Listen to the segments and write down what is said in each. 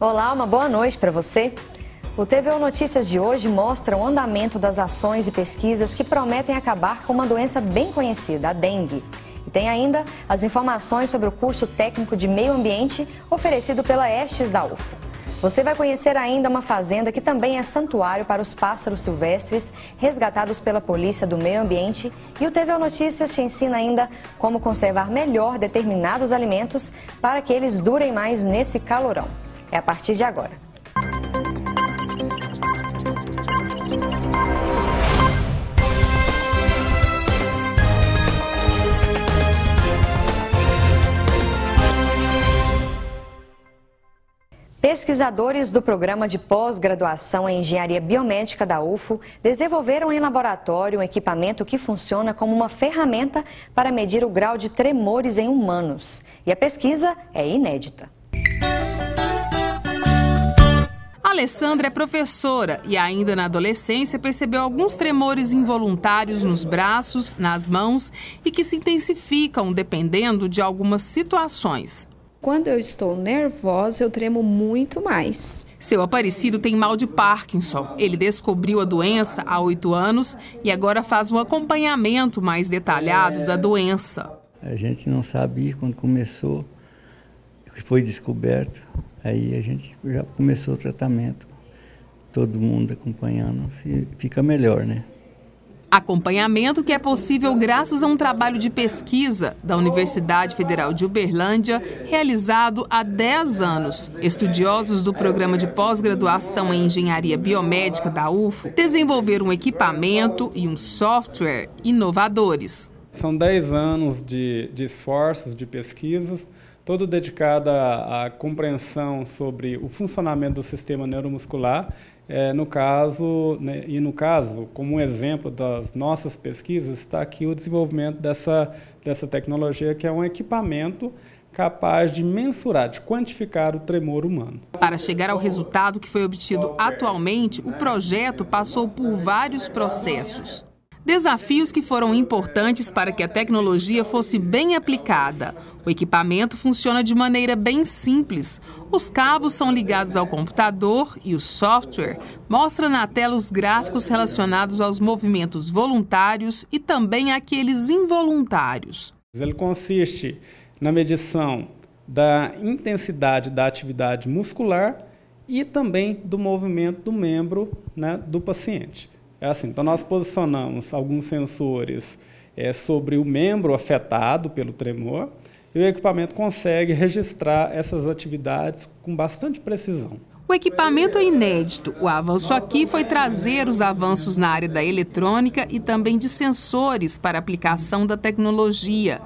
Olá, uma boa noite para você. O TVO Notícias de hoje mostra o andamento das ações e pesquisas que prometem acabar com uma doença bem conhecida, a dengue. E tem ainda as informações sobre o curso técnico de meio ambiente oferecido pela Estes da UFO. Você vai conhecer ainda uma fazenda que também é santuário para os pássaros silvestres resgatados pela Polícia do Meio Ambiente, e o TVO Notícias te ensina ainda como conservar melhor determinados alimentos para que eles durem mais nesse calorão. É a partir de agora. Pesquisadores do Programa de Pós-Graduação em Engenharia Biomédica da UFO desenvolveram em laboratório um equipamento que funciona como uma ferramenta para medir o grau de tremores em humanos. E a pesquisa é inédita. A Alessandra é professora e ainda na adolescência percebeu alguns tremores involuntários nos braços, nas mãos e que se intensificam dependendo de algumas situações. Quando eu estou nervosa, eu tremo muito mais. Seu Aparecido tem mal de Parkinson. Ele descobriu a doença há 8 anos e agora faz um acompanhamento mais detalhado da doença. A gente não sabia quando começou, foi descoberto. Aí a gente já começou o tratamento, todo mundo acompanhando, fica melhor, né? Acompanhamento que é possível graças a um trabalho de pesquisa da Universidade Federal de Uberlândia, realizado há 10 anos. Estudiosos do Programa de Pós-Graduação em Engenharia Biomédica da UFO desenvolveram um equipamento e um software inovadores. São 10 anos de esforços, de pesquisas, todo dedicado à compreensão sobre o funcionamento do sistema neuromuscular. No caso, como um exemplo das nossas pesquisas, está aqui o desenvolvimento dessa tecnologia, que é um equipamento capaz de mensurar, de quantificar o tremor humano. Para chegar ao resultado que foi obtido atualmente, o projeto passou por vários processos. Desafios que foram importantes para que a tecnologia fosse bem aplicada. O equipamento funciona de maneira bem simples. Os cabos são ligados ao computador e o software mostra na tela os gráficos relacionados aos movimentos voluntários e também aqueles involuntários. Ele consiste na medição da intensidade da atividade muscular e também do movimento do membro, do paciente. Então nós posicionamos alguns sensores sobre o membro afetado pelo tremor e o equipamento consegue registrar essas atividades com bastante precisão. O equipamento é inédito. O avanço aqui foi trazer os avanços na área da eletrônica e também de sensores para aplicação da tecnologia.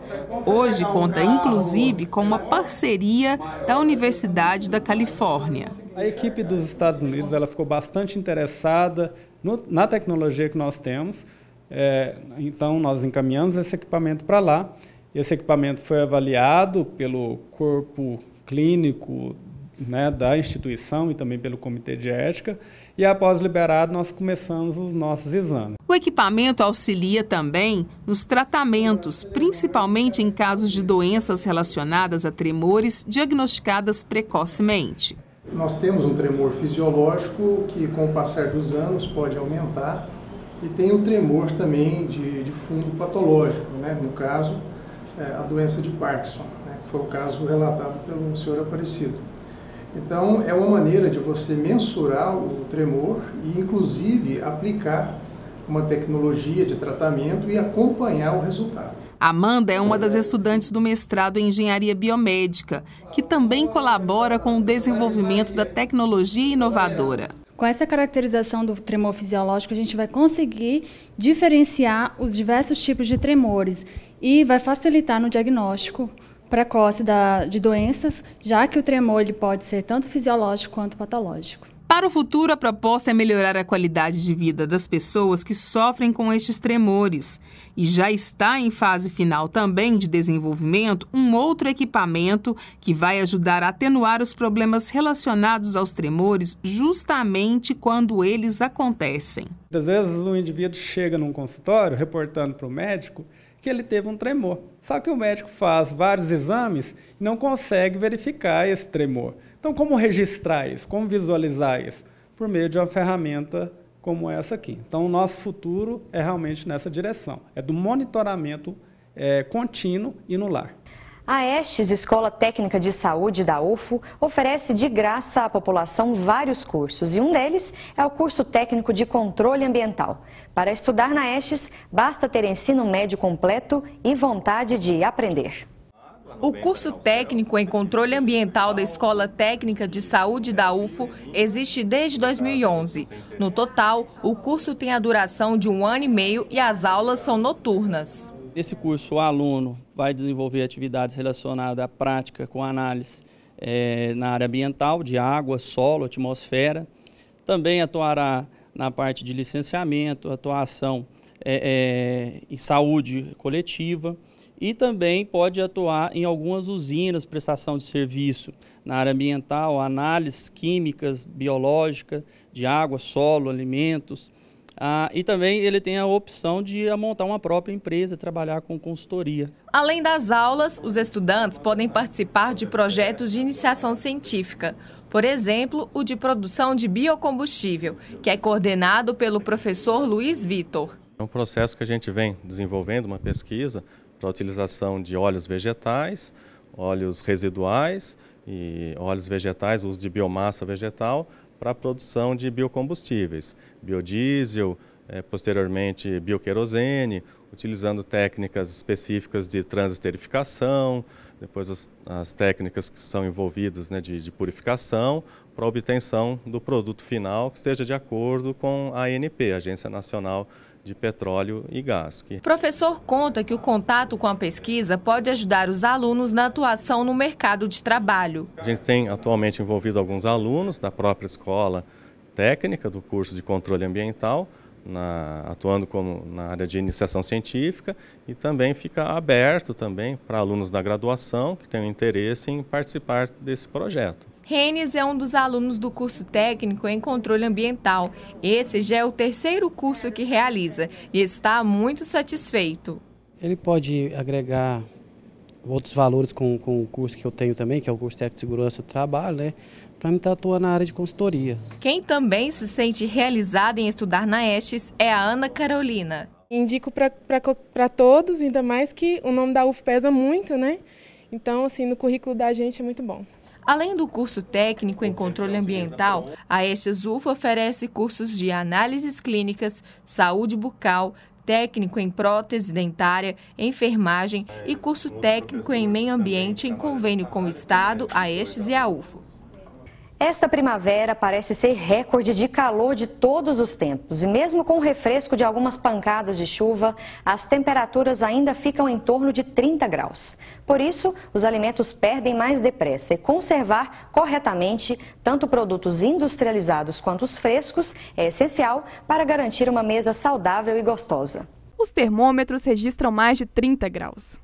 Hoje conta inclusive com uma parceria da Universidade da Califórnia. A equipe dos Estados Unidos ficou bastante interessada na tecnologia que nós temos, então nós encaminhamos esse equipamento para lá. Esse equipamento foi avaliado pelo corpo clínico da instituição e também pelo comitê de ética, e após liberado nós começamos os nossos exames. O equipamento auxilia também nos tratamentos, principalmente em casos de doenças relacionadas a tremores diagnosticadas precocemente. Nós temos um tremor fisiológico que, com o passar dos anos, pode aumentar, e tem o tremor também de fundo patológico, no caso, a doença de Parkinson, que foi o caso relatado pelo senhor Aparecido. Então, é uma maneira de você mensurar o tremor e, inclusive, aplicar uma tecnologia de tratamento e acompanhar o resultado. Amanda é uma das estudantes do mestrado em Engenharia Biomédica, que também colabora com o desenvolvimento da tecnologia inovadora. Com essa caracterização do tremor fisiológico, a gente vai conseguir diferenciar os diversos tipos de tremores e vai facilitar no diagnóstico precoce de doenças, já que o tremor ele pode ser tanto fisiológico quanto patológico. Para o futuro, a proposta é melhorar a qualidade de vida das pessoas que sofrem com estes tremores. E já está em fase final também de desenvolvimento um outro equipamento que vai ajudar a atenuar os problemas relacionados aos tremores justamente quando eles acontecem. Às vezes o indivíduo chega num consultório reportando para o médico que ele teve um tremor. Só que o médico faz vários exames e não consegue verificar esse tremor. Então, como registrar isso? Como visualizar isso? Por meio de uma ferramenta como essa aqui. Então, o nosso futuro é realmente nessa direção. É do monitoramento contínuo e no lar. A Estes, Escola Técnica de Saúde da UFO, oferece de graça à população vários cursos e um deles é o curso técnico de controle ambiental. Para estudar na Estes, basta ter ensino médio completo e vontade de aprender. O curso técnico em controle ambiental da Escola Técnica de Saúde da UFO existe desde 2011. No total, o curso tem a duração de 1 ano e meio e as aulas são noturnas. Nesse curso, o aluno vai desenvolver atividades relacionadas à prática com análise na área ambiental, de água, solo, atmosfera. Também atuará na parte de licenciamento, atuação em saúde coletiva e também pode atuar em algumas usinas, prestação de serviço na área ambiental, análises químicas, biológicas, de água, solo, alimentos. E também ele tem a opção de montar uma própria empresa, trabalhar com consultoria. Além das aulas, os estudantes podem participar de projetos de iniciação científica. Por exemplo, o de produção de biocombustível, que é coordenado pelo professor Luiz Vitor. É um processo que a gente vem desenvolvendo, uma pesquisa para a utilização de óleos vegetais, óleos residuais e óleos vegetais, uso de biomassa vegetal, para a produção de biocombustíveis, biodiesel, posteriormente bioquerosene, utilizando técnicas específicas de transesterificação, depois as técnicas que são envolvidas de purificação, para a obtenção do produto final que esteja de acordo com a ANP, Agência Nacional de Petróleo e Gás. O professor conta que o contato com a pesquisa pode ajudar os alunos na atuação no mercado de trabalho. A gente tem atualmente envolvido alguns alunos da própria escola técnica do curso de controle ambiental, atuando na área de iniciação científica, e também fica aberto também para alunos da graduação que tenham interesse em participar desse projeto. Renes é um dos alunos do curso técnico em controle ambiental. Esse já é o 3º curso que realiza e está muito satisfeito. Ele pode agregar outros valores com o curso que eu tenho também, que é o curso técnico de segurança do trabalho, né? Para mim atuar na área de consultoria. Quem também se sente realizada em estudar na Estes é a Ana Carolina. Indico para todos, ainda mais que o nome da UF pesa muito, né? Então, assim, no currículo da gente é muito bom. Além do curso técnico em controle ambiental, a Estes UFO oferece cursos de análises clínicas, saúde bucal, técnico em prótese dentária, enfermagem e curso técnico em meio ambiente em convênio com o Estado, a Estes e a UFO. Esta primavera parece ser recorde de calor de todos os tempos e mesmo com o refresco de algumas pancadas de chuva, as temperaturas ainda ficam em torno de 30 graus. Por isso, os alimentos perdem mais depressa e conservar corretamente tanto produtos industrializados quanto os frescos é essencial para garantir uma mesa saudável e gostosa. Os termômetros registram mais de 30 graus.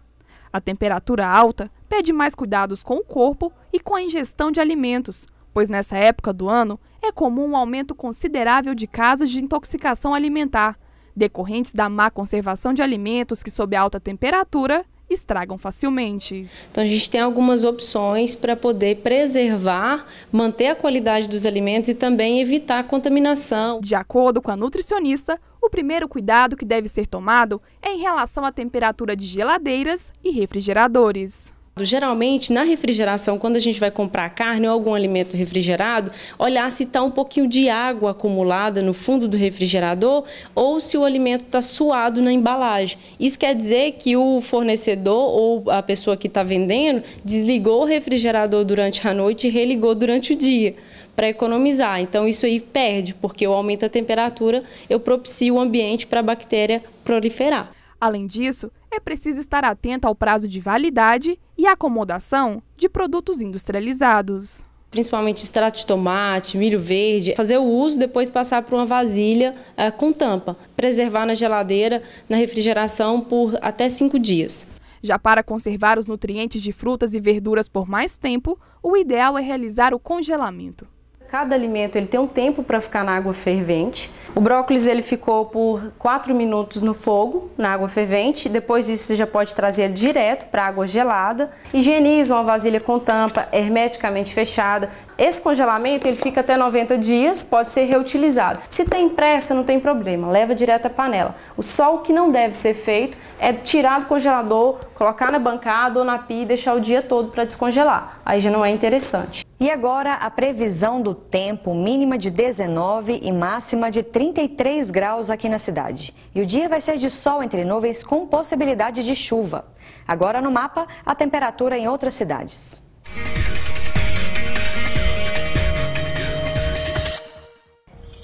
A temperatura alta pede mais cuidados com o corpo e com a ingestão de alimentos, pois nessa época do ano é comum um aumento considerável de casos de intoxicação alimentar, decorrentes da má conservação de alimentos que, sob alta temperatura, estragam facilmente. Então a gente tem algumas opções para poder preservar, manter a qualidade dos alimentos e também evitar a contaminação. De acordo com a nutricionista, o primeiro cuidado que deve ser tomado é em relação à temperatura de geladeiras e refrigeradores. Geralmente, na refrigeração, quando a gente vai comprar carne ou algum alimento refrigerado, olhar se está um pouquinho de água acumulada no fundo do refrigerador ou se o alimento está suado na embalagem. Isso quer dizer que o fornecedor ou a pessoa que está vendendo desligou o refrigerador durante a noite e religou durante o dia para economizar. Então, isso aí perde, porque eu aumento a temperatura, eu propicio o ambiente para a bactéria proliferar. Além disso, é preciso estar atento ao prazo de validade e acomodação de produtos industrializados. Principalmente extrato de tomate, milho verde, fazer o uso, depois passar por uma vasilha com tampa. Preservar na geladeira, na refrigeração por até 5 dias. Já para conservar os nutrientes de frutas e verduras por mais tempo, o ideal é realizar o congelamento. Cada alimento ele tem um tempo para ficar na água fervente. O brócolis ele ficou por 4 minutos no fogo, na água fervente. Depois disso você já pode trazer ele direto para água gelada. Higieniza uma vasilha com tampa hermeticamente fechada. Esse congelamento ele fica até 90 dias, pode ser reutilizado. Se tem pressa, não tem problema, leva direto à panela. Só o que não deve ser feito é tirar do congelador, colocar na bancada ou na pia e deixar o dia todo para descongelar. Aí já não é interessante. E agora a previsão do tempo, mínima de 19 e máxima de 33 graus aqui na cidade. E o dia vai ser de sol entre nuvens com possibilidade de chuva. Agora no mapa, a temperatura em outras cidades.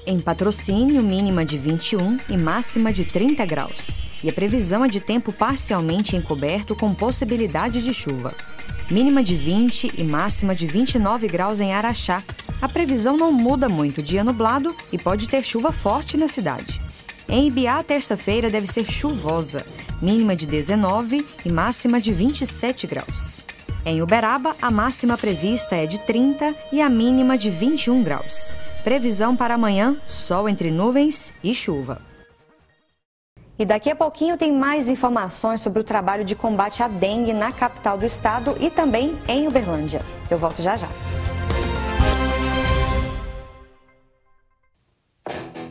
Em Patrocínio, mínima de 21 e máxima de 30 graus. E a previsão é de tempo parcialmente encoberto com possibilidade de chuva. Mínima de 20 e máxima de 29 graus em Araxá. A previsão não muda muito, dia nublado e pode ter chuva forte na cidade. Em Ibiá, terça-feira deve ser chuvosa. Mínima de 19 e máxima de 27 graus. Em Uberaba, a máxima prevista é de 30 e a mínima de 21 graus. Previsão para amanhã, sol entre nuvens e chuva. E daqui a pouquinho tem mais informações sobre o trabalho de combate à dengue na capital do estado e também em Uberlândia. Eu volto já já.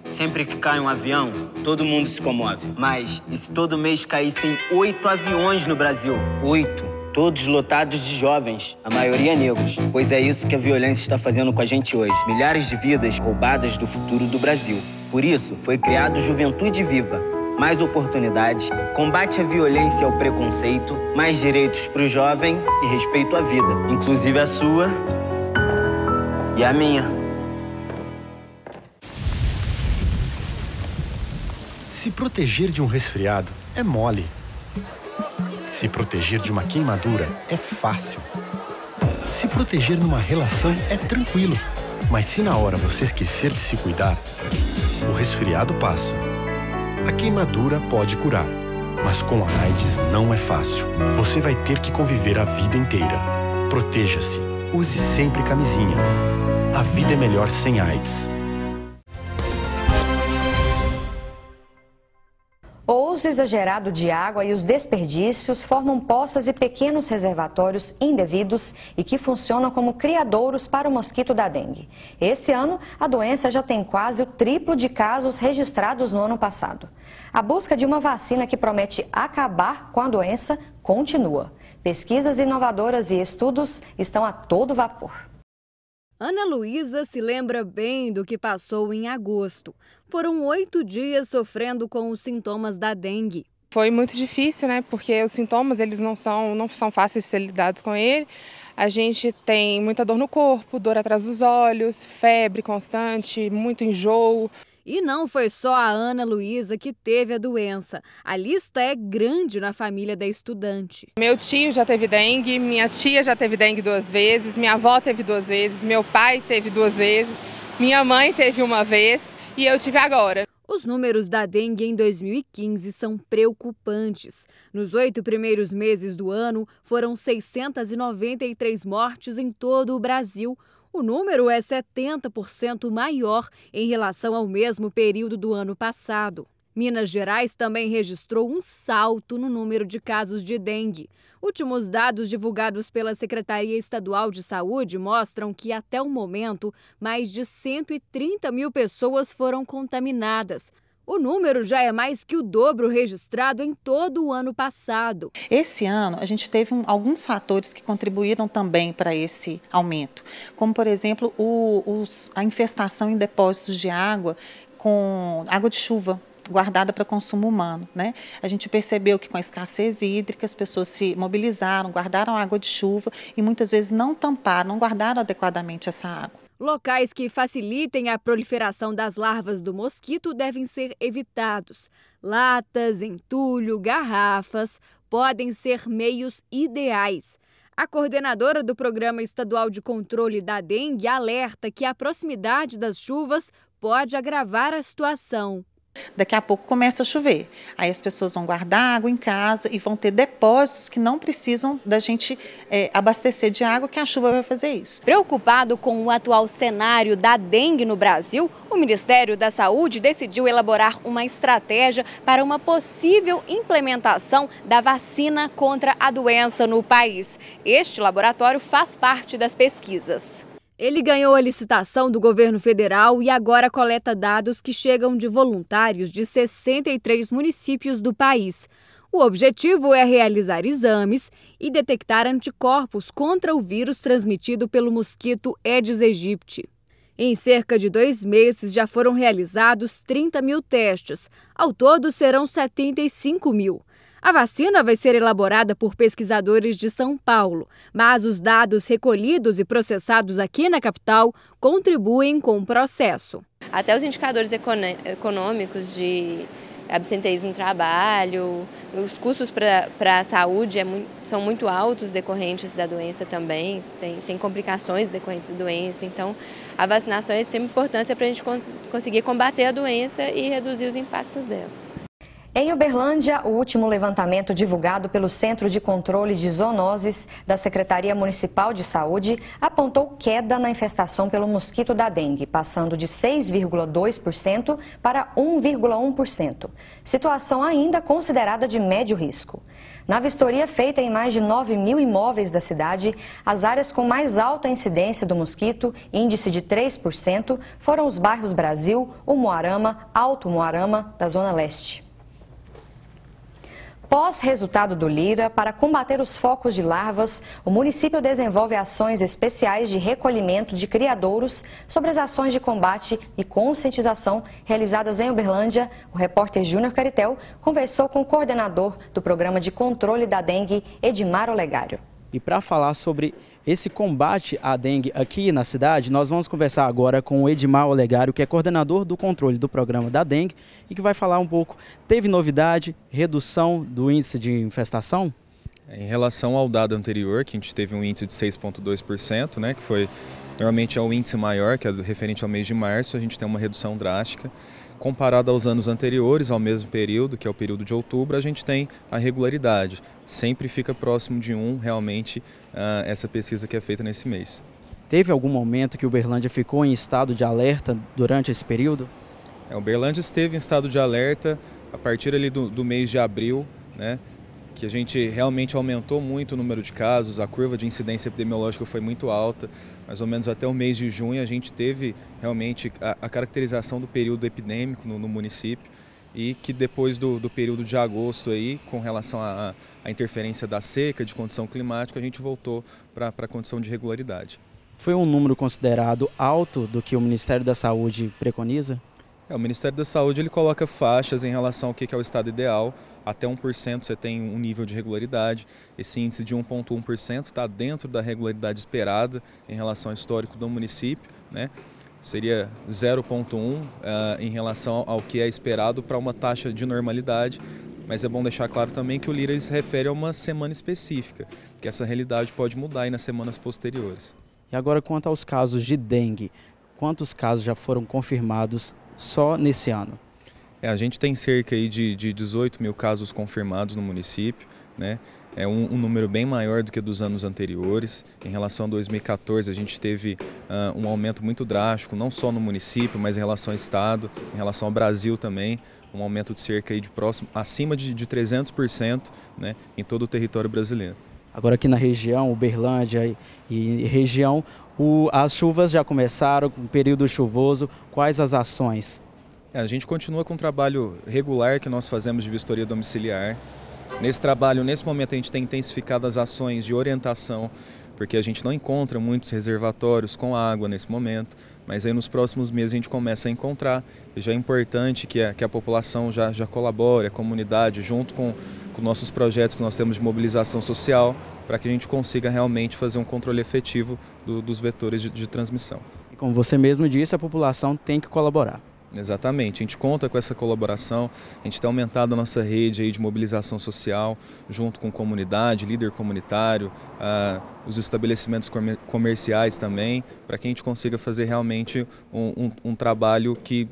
Sempre que cai um avião, todo mundo se comove. Mas e se todo mês caíssem 8 aviões no Brasil? 8. Todos lotados de jovens, a maioria negros. Pois é isso que a violência está fazendo com a gente hoje. Milhares de vidas roubadas do futuro do Brasil. Por isso, foi criado Juventude Viva. Mais oportunidades, combate à violência e ao preconceito, mais direitos para o jovem e respeito à vida, inclusive a sua e a minha. Se proteger de um resfriado é mole. Se proteger de uma queimadura é fácil. Se proteger numa relação é tranquilo. Mas se na hora você esquecer de se cuidar, o resfriado passa. A queimadura pode curar, mas com a AIDS não é fácil. Você vai ter que conviver a vida inteira. Proteja-se. Use sempre camisinha. A vida é melhor sem AIDS. O uso exagerado de água e os desperdícios formam poças e pequenos reservatórios indevidos e que funcionam como criadouros para o mosquito da dengue. Esse ano, a doença já tem quase o triplo de casos registrados no ano passado. A busca de uma vacina que promete acabar com a doença continua. Pesquisas inovadoras e estudos estão a todo vapor. Ana Luísa se lembra bem do que passou em agosto. Foram 8 dias sofrendo com os sintomas da dengue. Foi muito difícil, né? Porque os sintomas eles não são fáceis de ser lidados com ele. A gente tem muita dor no corpo, dor atrás dos olhos, febre constante, muito enjoo. E não foi só a Ana Luísa que teve a doença. A lista é grande na família da estudante. Meu tio já teve dengue, minha tia já teve dengue 2 vezes, minha avó teve 2 vezes, meu pai teve 2 vezes, minha mãe teve 1 vez e eu tive agora. Os números da dengue em 2015 são preocupantes. Nos 8 primeiros meses do ano, foram 693 mortes em todo o Brasil. O número é 70% maior em relação ao mesmo período do ano passado. Minas Gerais também registrou um salto no número de casos de dengue. Últimos dados divulgados pela Secretaria Estadual de Saúde mostram que, até o momento, mais de 130 mil pessoas foram contaminadas. O número já é mais que o dobro registrado em todo o ano passado. Esse ano, a gente teve alguns fatores que contribuíram também para esse aumento, como, por exemplo, a infestação em depósitos de água com água de chuva guardada para consumo humano, né? A gente percebeu que com a escassez hídrica as pessoas se mobilizaram, guardaram água de chuva e muitas vezes não tamparam, não guardaram adequadamente essa água. Locais que facilitem a proliferação das larvas do mosquito devem ser evitados. Latas, entulho, garrafas podem ser meios ideais. A coordenadora do Programa Estadual de Controle da Dengue alerta que a proximidade das chuvas pode agravar a situação. Daqui a pouco começa a chover, aí as pessoas vão guardar água em casa e vão ter depósitos que não precisam da gente abastecer de água, que a chuva vai fazer isso. Preocupado com o atual cenário da dengue no Brasil, o Ministério da Saúde decidiu elaborar uma estratégia para uma possível implementação da vacina contra a doença no país. Este laboratório faz parte das pesquisas. Ele ganhou a licitação do governo federal e agora coleta dados que chegam de voluntários de 63 municípios do país. O objetivo é realizar exames e detectar anticorpos contra o vírus transmitido pelo mosquito Aedes aegypti. Em cerca de 2 meses já foram realizados 30 mil testes. Ao todo serão 75 mil. A vacina vai ser elaborada por pesquisadores de São Paulo, mas os dados recolhidos e processados aqui na capital contribuem com o processo. Até os indicadores econômicos de absenteísmo no trabalho, os custos para a saúde são muito altos decorrentes da doença também, tem complicações decorrentes da doença, então a vacinação é de extrema importância para a gente conseguir combater a doença e reduzir os impactos dela. Em Uberlândia, o último levantamento divulgado pelo Centro de Controle de Zoonoses da Secretaria Municipal de Saúde apontou queda na infestação pelo mosquito da dengue, passando de 6,2% para 1,1%. Situação ainda considerada de médio risco. Na vistoria feita em mais de 9 mil imóveis da cidade, as áreas com mais alta incidência do mosquito, índice de 3%, foram os bairros Brasil, Umuarama, Alto Umuarama, da Zona Leste. Pós-resultado do Lira, para combater os focos de larvas, o município desenvolve ações especiais de recolhimento de criadouros sobre as ações de combate e conscientização realizadas em Uberlândia. O repórter Júnior Caritel conversou com o coordenador do Programa de Controle da Dengue, Edmar Olegário. E para falar sobre esse combate à dengue aqui na cidade, nós vamos conversar agora com o Edmar Olegário, que é coordenador do controle do programa da dengue e que vai falar um pouco, teve novidade, redução do índice de infestação? Em relação ao dado anterior, que a gente teve um índice de 6,2%, né, que foi normalmente é o índice maior, que é referente ao mês de março, a gente tem uma redução drástica. Comparado aos anos anteriores, ao mesmo período, que é o período de outubro, a gente tem a regularidade. Sempre fica próximo de 1, realmente, essa pesquisa que é feita nesse mês. Teve algum momento que Uberlândia ficou em estado de alerta durante esse período? Uberlândia esteve em estado de alerta a partir ali do mês de abril, né, que a gente realmente aumentou muito o número de casos, a curva de incidência epidemiológica foi muito alta, mais ou menos até o mês de junho a gente teve realmente a caracterização do período epidêmico no município e que depois do período de agosto aí, com relação à interferência da seca, de condição climática, a gente voltou para a condição de regularidade. Foi um número considerado alto do que o Ministério da Saúde preconiza? O Ministério da Saúde ele coloca faixas em relação ao que é o estado ideal. Até 1% você tem um nível de regularidade. Esse índice de 1,1% está dentro da regularidade esperada em relação ao histórico do município, né? Seria 0,1 em relação ao que é esperado para uma taxa de normalidade. Mas é bom deixar claro também que o Lira se refere a uma semana específica, que essa realidade pode mudar aí nas semanas posteriores. E agora, quanto aos casos de dengue, quantos casos já foram confirmados só nesse ano? A gente tem cerca aí de 18 mil casos confirmados no município, né? É um número bem maior do que dos anos anteriores. Em relação a 2014, a gente teve um aumento muito drástico, não só no município, mas em relação ao estado, em relação ao Brasil também, um aumento de cerca aí acima de 300%, né, em todo o território brasileiro. Agora aqui na região, Uberlândia e região, as chuvas já começaram, com o período chuvoso, quais as ações? A gente continua com o trabalho regular que nós fazemos de vistoria domiciliar. Nesse trabalho, nesse momento, a gente tem intensificado as ações de orientação, porque a gente não encontra muitos reservatórios com água nesse momento, mas aí nos próximos meses a gente começa a encontrar. E já é importante que a população já colabore, a comunidade, junto com nossos projetos que nós temos de mobilização social, para que a gente consiga realmente fazer um controle efetivo dos vetores de transmissão. E como você mesmo disse, a população tem que colaborar. Exatamente, a gente conta com essa colaboração, a gente tem aumentado a nossa rede aí de mobilização social, junto com comunidade, líder comunitário, os estabelecimentos comerciais também, para que a gente consiga fazer realmente um trabalho que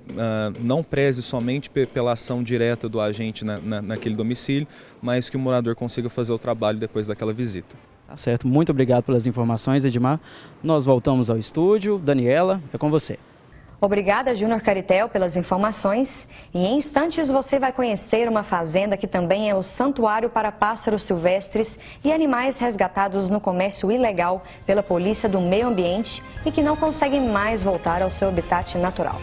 não preze somente pela ação direta do agente naquele domicílio, mas que o morador consiga fazer o trabalho depois daquela visita. Tá certo, muito obrigado pelas informações, Edmar. Nós voltamos ao estúdio. Daniela, é com você. Obrigada, Júnior Caritel, pelas informações. E em instantes você vai conhecer uma fazenda que também é o santuário para pássaros silvestres e animais resgatados no comércio ilegal pela Polícia do Meio Ambiente e que não conseguem mais voltar ao seu habitat natural.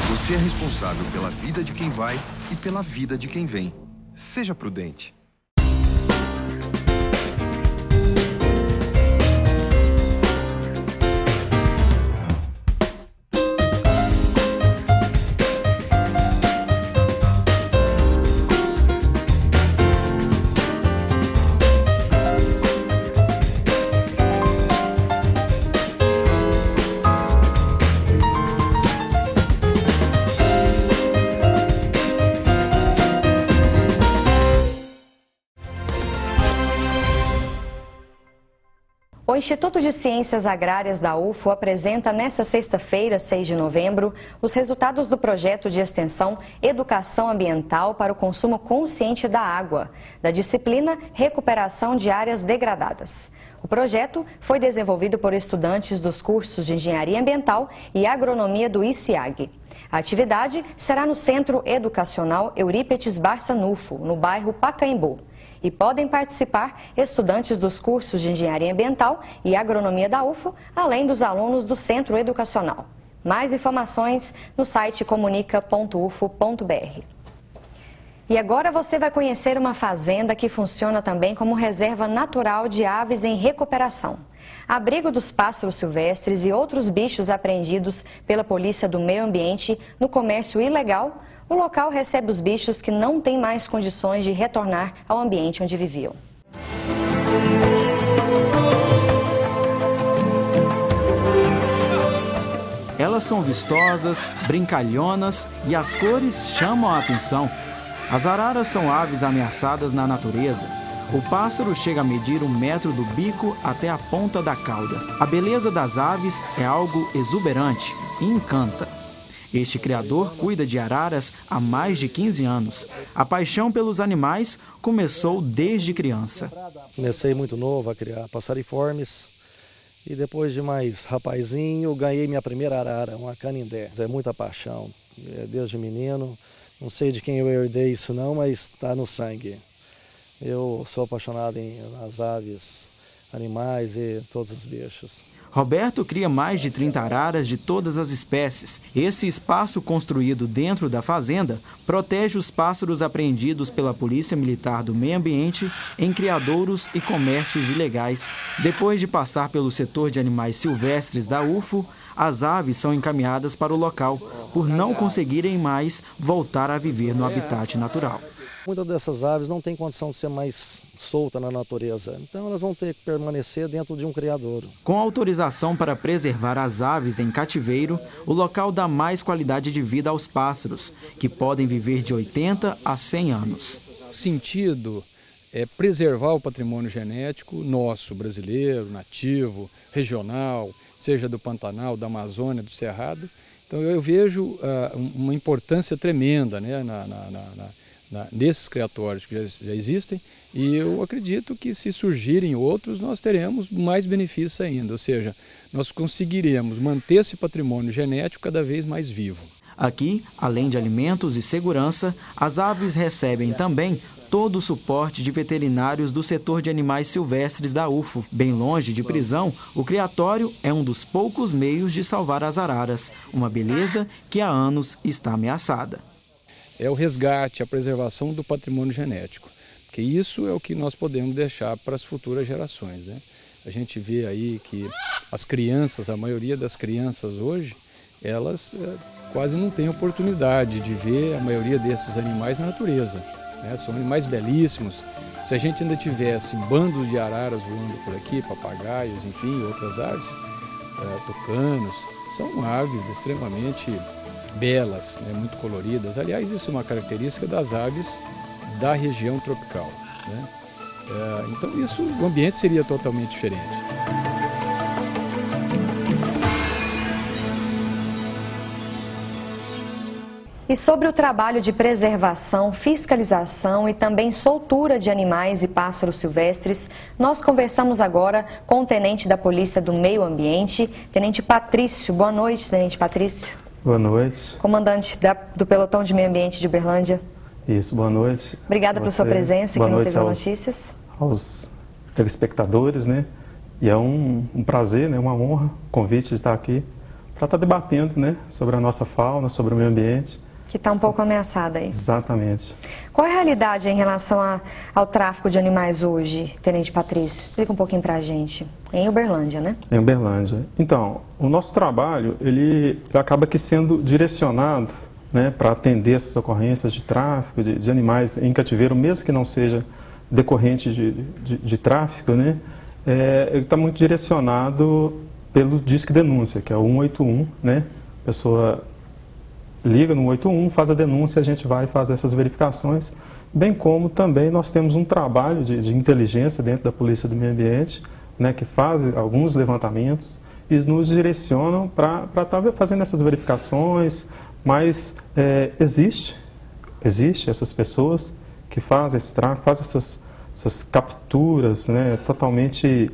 Você é responsável pela vida de quem vai e pela vida de quem vem. Seja prudente. O Instituto de Ciências Agrárias da UFO apresenta nesta sexta-feira, 6 de novembro, os resultados do projeto de extensão Educação Ambiental para o Consumo Consciente da Água, da disciplina Recuperação de Áreas Degradadas. O projeto foi desenvolvido por estudantes dos cursos de Engenharia Ambiental e Agronomia do ICIAG. A atividade será no Centro Educacional Eurípetes Barçanufo, no bairro Pacaembu. E podem participar estudantes dos cursos de Engenharia Ambiental e Agronomia da UFO, além dos alunos do Centro Educacional. Mais informações no site comunica.ufo.br. E agora você vai conhecer uma fazenda que funciona também como reserva natural de aves em recuperação. Abrigo dos pássaros silvestres e outros bichos apreendidos pela Polícia do Meio Ambiente no comércio ilegal, o local recebe os bichos que não têm mais condições de retornar ao ambiente onde viviam. Elas são vistosas, brincalhonas e as cores chamam a atenção. As araras são aves ameaçadas na natureza. O pássaro chega a medir 1 metro do bico até a ponta da cauda. A beleza das aves é algo exuberante e encanta. Este criador cuida de araras há mais de 15 anos. A paixão pelos animais começou desde criança. Comecei muito novo a criar passariformes e depois de mais rapazinho ganhei minha primeira arara, uma canindé. É muita paixão, desde menino. Não sei de quem eu herdei isso não, mas está no sangue. Eu sou apaixonado nas aves, animais e todos os bichos. Roberto cria mais de 30 araras de todas as espécies. Esse espaço construído dentro da fazenda protege os pássaros apreendidos pela Polícia Militar do Meio Ambiente em criadouros e comércios ilegais. Depois de passar pelo setor de animais silvestres da UFO, as aves são encaminhadas para o local, por não conseguirem mais voltar a viver no habitat natural. Muitas dessas aves não têm condição de ser mais solta na natureza, então elas vão ter que permanecer dentro de um criadouro. Com autorização para preservar as aves em cativeiro, o local dá mais qualidade de vida aos pássaros, que podem viver de 80 a 100 anos. O sentido é preservar o patrimônio genético nosso, brasileiro, nativo, regional, seja do Pantanal, da Amazônia, do Cerrado. Então eu vejo uma importância tremenda, né, nesses criatórios que já existem, e eu acredito que se surgirem outros nós teremos mais benefícios ainda, ou seja, nós conseguiremos manter esse patrimônio genético cada vez mais vivo. Aqui, além de alimentos e segurança, as aves recebem também todo o suporte de veterinários do setor de animais silvestres da UFO. Bem longe de prisão, o criatório é um dos poucos meios de salvar as araras, uma beleza que há anos está ameaçada. é o resgate, a preservação do patrimônio genético, porque isso é o que nós podemos deixar para as futuras gerações, né? A gente vê aí que as crianças, a maioria das crianças hoje, elas quase não têm oportunidade de ver a maioria desses animais na natureza, né? São animais belíssimos. Se a gente ainda tivesse bandos de araras voando por aqui, papagaios, enfim, outras aves, tucanos, são aves extremamente belas, né? Muito coloridas. Aliás, isso é uma característica das aves da região tropical, né? Então o ambiente seria totalmente diferente. E sobre o trabalho de preservação, fiscalização e também soltura de animais e pássaros silvestres, nós conversamos agora com o tenente da Polícia do Meio Ambiente, Tenente Patrício. Boa noite, Tenente Patrício. Boa noite. Comandante do Pelotão de Meio Ambiente de Uberlândia. Isso, boa noite. Obrigada pela sua presença aqui no TV Notícias. Aos telespectadores, né? E é um prazer, né? Uma honra, convite de estar aqui para estar debatendo, né? Sobre a nossa fauna, sobre o meio ambiente. Que está um pouco ameaçada aí. Exatamente. Qual é a realidade em relação ao tráfico de animais hoje, Tenente Patrício? Explica um pouquinho para a gente. Em Uberlândia, né? Em Uberlândia. Então, o nosso trabalho, ele acaba que sendo direcionado, né, para atender essas ocorrências de tráfico de animais em cativeiro, mesmo que não seja decorrente de tráfico, né? Ele está muito direcionado pelo Disque Denúncia, que é o 181, né? A pessoa liga no 181, faz a denúncia, a gente vai fazer essas verificações, bem como também nós temos um trabalho de inteligência dentro da Polícia do Meio Ambiente, né, que faz alguns levantamentos e nos direcionam para estar fazendo essas verificações, mas existe essas pessoas que fazem esse tráfico, fazem essas capturas, né, totalmente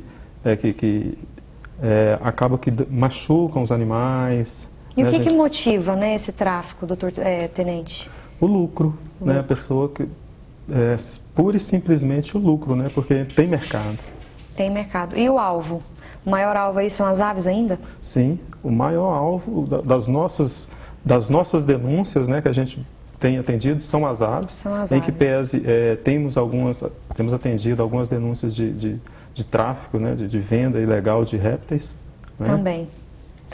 acaba que machucam os animais. E o que motiva, né, esse tráfico, doutor Tenente? O lucro, né? A pessoa que pura e simplesmente o lucro, né? Porque tem mercado. Tem mercado. E o alvo? O maior alvo aí são as aves ainda? Sim, o maior alvo das nossas denúncias, né, que a gente tem atendido são as aves. São as aves. Em que pese temos atendido algumas denúncias de tráfico, né, de venda ilegal de répteis. Né? Também.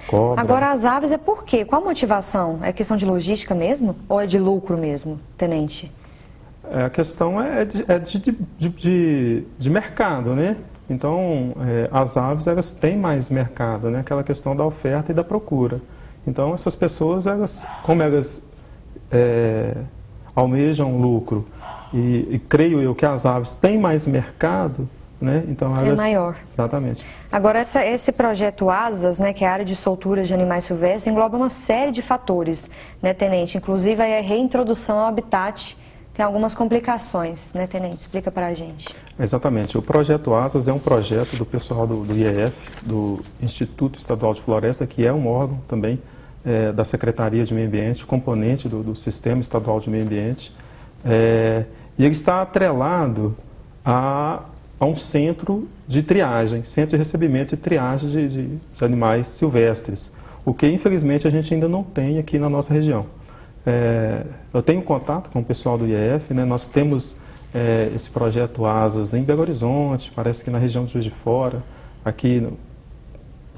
Cobra. Agora, as aves é por quê? Qual a motivação? É questão de logística mesmo? Ou é de lucro mesmo, Tenente? A questão é de mercado, né? Então, as aves, elas têm mais mercado, né? Aquela questão da oferta e da procura. Então, essas pessoas, como elas almejam lucro e creio eu que as aves têm mais mercado, né? Então, é maior. Exatamente. Agora, esse projeto ASAS, né, que é a área de soltura de animais silvestres, engloba uma série de fatores, né, Tenente? Inclusive, a reintrodução ao habitat tem algumas complicações, né, Tenente? Explica para a gente. Exatamente. O projeto ASAS é um projeto do pessoal do IEF, do Instituto Estadual de Floresta, que é um órgão também da Secretaria de Meio Ambiente, componente do Sistema Estadual de Meio Ambiente. E ele está atrelado a um centro de triagem, centro de recebimento e triagem de animais silvestres, o que infelizmente a gente ainda não tem aqui na nossa região. Eu tenho contato com o pessoal do IEF, né? Nós temos esse projeto ASAS em Belo Horizonte, parece que na região de Juiz de Fora, aqui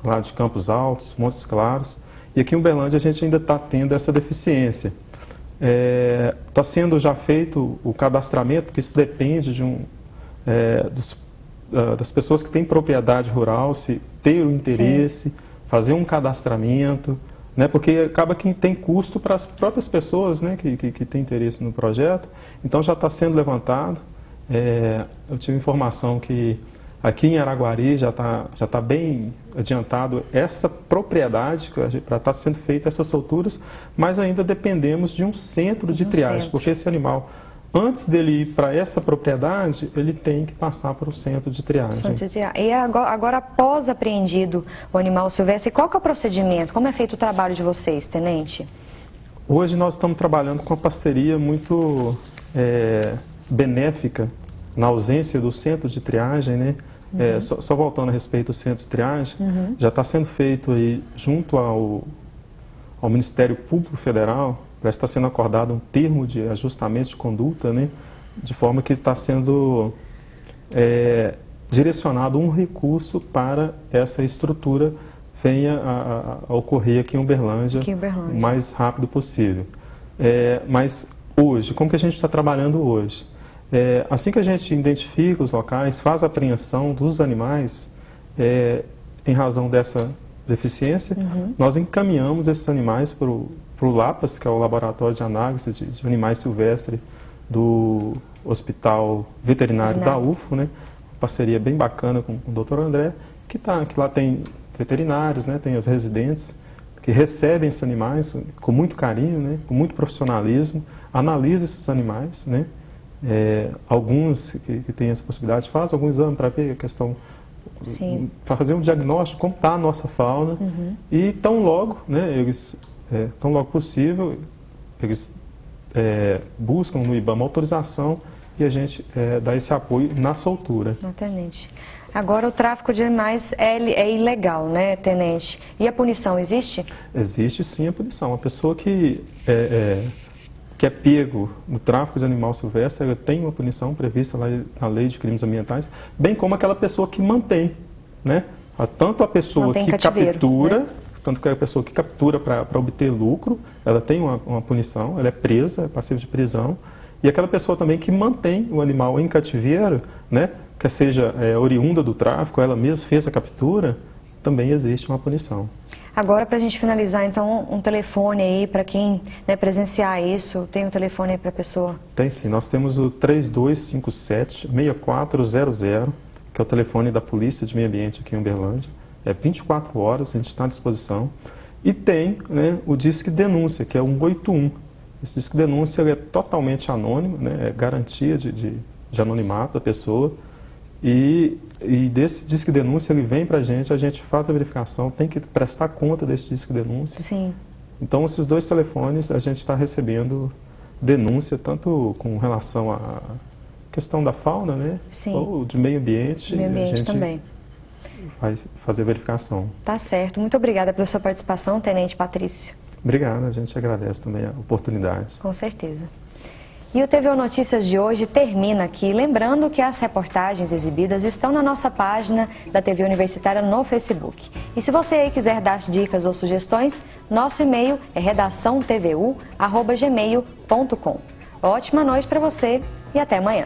lá de Campos Altos, Montes Claros, e aqui em Uberlândia a gente ainda está tendo essa deficiência. Está sendo já feito o cadastramento, porque isso depende das pessoas que têm propriedade rural, se ter o interesse, fazer um cadastramento, né, porque acaba que tem custo para as próprias pessoas, né, que têm interesse no projeto. Então já está sendo levantado. Eu tive informação que aqui em Araguari já tá bem adiantado essa propriedade para estar sendo feita essas solturas, mas ainda dependemos de um centro de triagem, porque esse animal, antes dele ir para essa propriedade, ele tem que passar para o centro de triagem. E agora, após apreendido o animal silvestre, qual que é o procedimento? Como é feito o trabalho de vocês, Tenente? Hoje nós estamos trabalhando com uma parceria muito benéfica na ausência do centro de triagem, né? Só voltando a respeito do centro de triagem, já está sendo feito aí junto ao Ministério Público Federal, parece que está sendo acordado um termo de ajustamento de conduta, né? De forma que está sendo direcionado um recurso para essa estrutura venha a ocorrer aqui em Uberlândia o mais rápido possível. Mas hoje, como que a gente está trabalhando hoje? Assim que a gente identifica os locais, faz a apreensão dos animais, em razão dessa deficiência, nós encaminhamos esses animais para o LAPAS, que é o Laboratório de Análise de Animais Silvestres do Hospital Veterinário da UFO, né? Uma parceria bem bacana com o Dr. André, que lá tem veterinários, né? Tem as residentes que recebem esses animais com muito carinho, né? Com muito profissionalismo, analisam esses animais, né? Alguns que têm essa possibilidade fazem algum exame para ver a questão, para fazer um diagnóstico como está a nossa fauna, e tão logo, né, tão logo possível, eles buscam no IBAMA autorização e a gente dá esse apoio na soltura. Tenente. Agora, o tráfico de animais é ilegal, né, tenente? E a punição existe? Existe sim a punição. A pessoa que é pego no tráfico de animal silvestre, ela tem uma punição prevista lá na Lei de Crimes Ambientais, bem como aquela pessoa que mantém, né? Tanto a pessoa que captura, né? Tanto que a pessoa que captura para obter lucro, ela tem uma punição, ela é presa, é passiva de prisão, e aquela pessoa também que mantém o animal em cativeiro, né? Que seja oriunda do tráfico, ela mesma fez a captura, também existe uma punição. Agora, para a gente finalizar, então, um telefone aí para quem presenciar isso, tem um telefone aí para a pessoa? Tem sim, nós temos o 3257-6400, que é o telefone da Polícia de Meio Ambiente aqui em Uberlândia. É 24 horas, a gente está à disposição. E tem, né, o Disque Denúncia, que é o 181. Esse Disque Denúncia é totalmente anônimo, né, é garantia de anonimato da pessoa. E desse Disque Denúncia, ele vem para a gente faz a verificação, tem que prestar conta desse Disque Denúncia. Sim. Então, esses dois telefones, a gente está recebendo denúncia, tanto com relação à questão da fauna, né? Sim. Ou de meio ambiente. Meio ambiente a gente também vai fazer a verificação. Tá certo. Muito obrigada pela sua participação, Tenente Patrício. Obrigado, a gente agradece também a oportunidade. Com certeza. E o TVO Notícias de hoje termina aqui, lembrando que as reportagens exibidas estão na nossa página da TV Universitária no Facebook. E se você aí quiser dar dicas ou sugestões, nosso e-mail é redaçãotvu@gmail.com. Ótima noite para você e até amanhã.